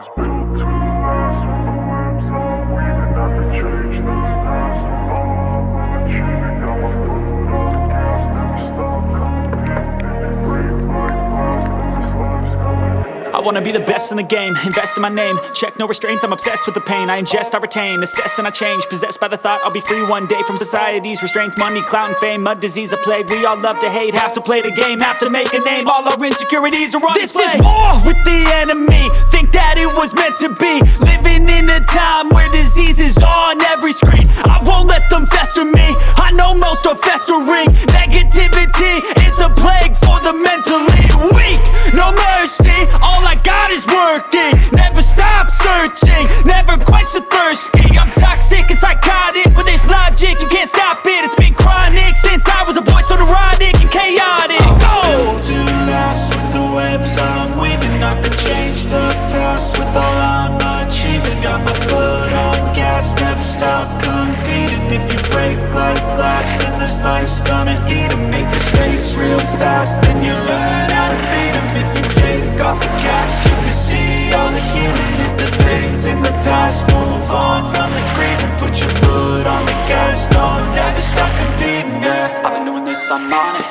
was built to last with the webs I'm weaving. I could change the past. I'm overachieving. Got my foot on the gas, never stop competing. If you break like glass, then this life's gonna I wanna be the best in the game, invest in my name. Check no restraints, I'm obsessed with the pain. I ingest, I retain, assess and I change. Possessed by the thought I'll be free one day from society's restraints. Money, clout and fame, mud, disease, a plague. We all love to hate, have to play the game, have to make a name. All our insecurities are on display. This is war with the enemy, think that it was meant to be. Living in a time where disease is on every screen. I won't let them fester me, I know most are festering. Negativity is a plague for the mentally weak. No mercy, all I got is working. Never stop searching, never quench the thirsty. I'm toxic and psychotic with this logic, you can't stop it. It's been chronic since I was a boy, so neurotic and chaotic. Go! To last with the webs I'm weaving. I could change the past with all I'm achieving. Got my foot on gas, never stop competing. If you break like glass, then this life's gonna eat 'em. Make mistakes real fast, then you learn how to beat 'em. If you take off the cast, you can see all the healing. If the pain's in the past, move on from the grieving. Put your foot on the gas, no, never stop competing, yeah. I've been doing this, I'm on it.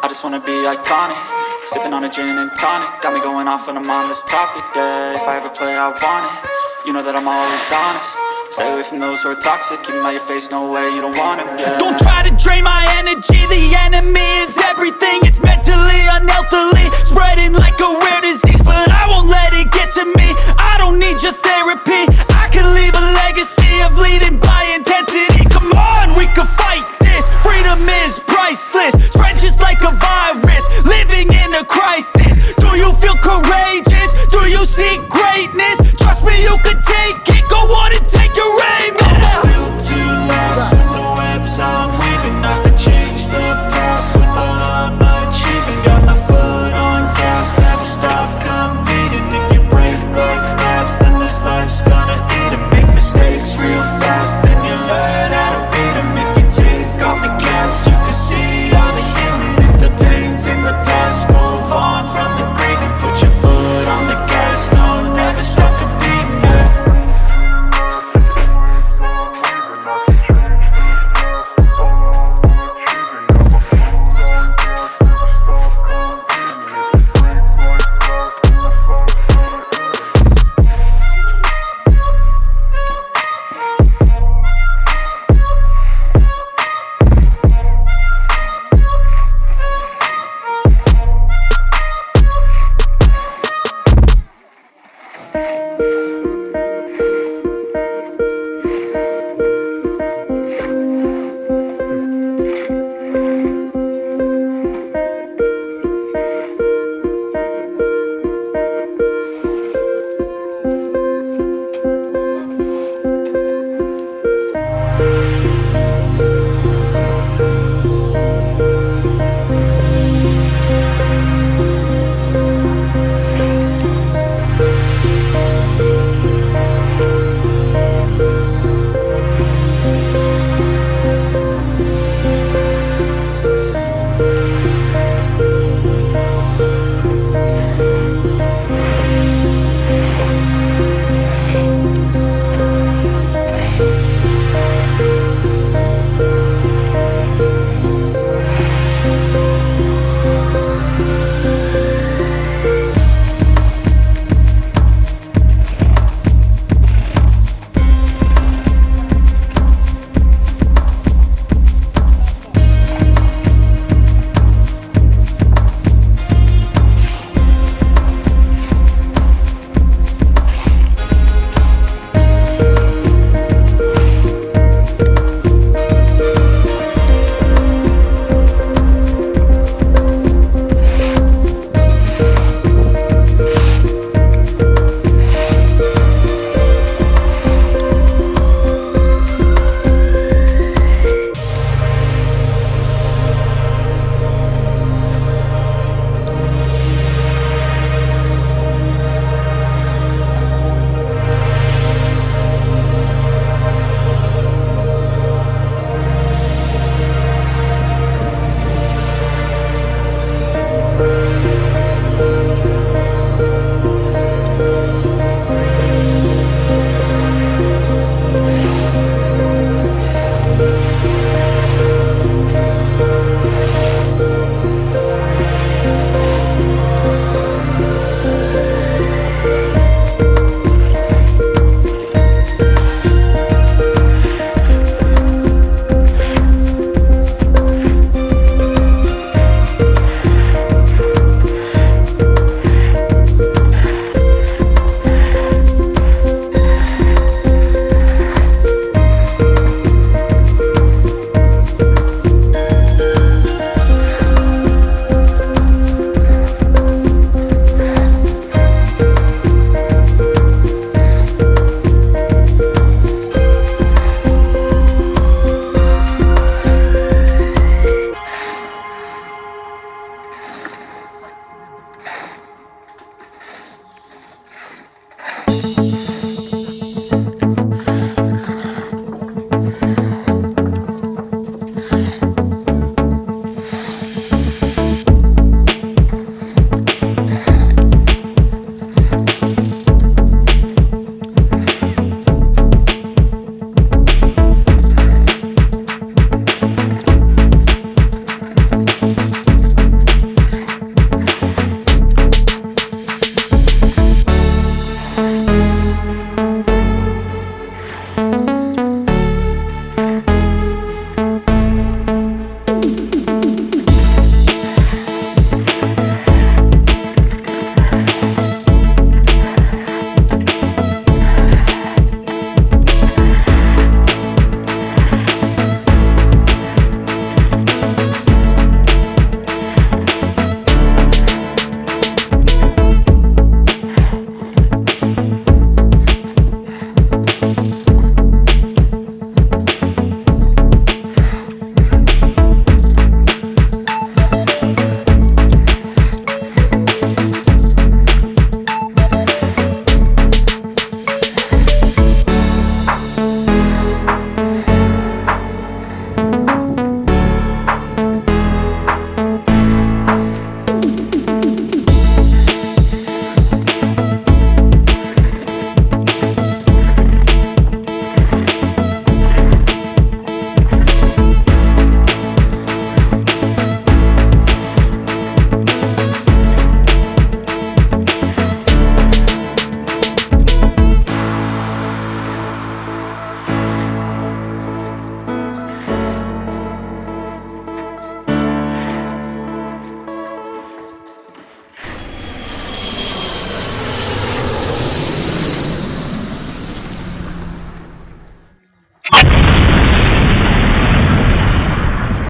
I just wanna be iconic. Sipping on a gin and tonic, got me going off when I'm on this topic, yeah. If I ever play, I want it. You know that I'm always honest. Stay away from those who are toxic. Keep 'em out your face, no way, you don't want 'em, yeah. Don't try to drain my energy. The enemy is everything. It's mentally, unhealthily, spreading like a rare disease. But I won't let it get to me.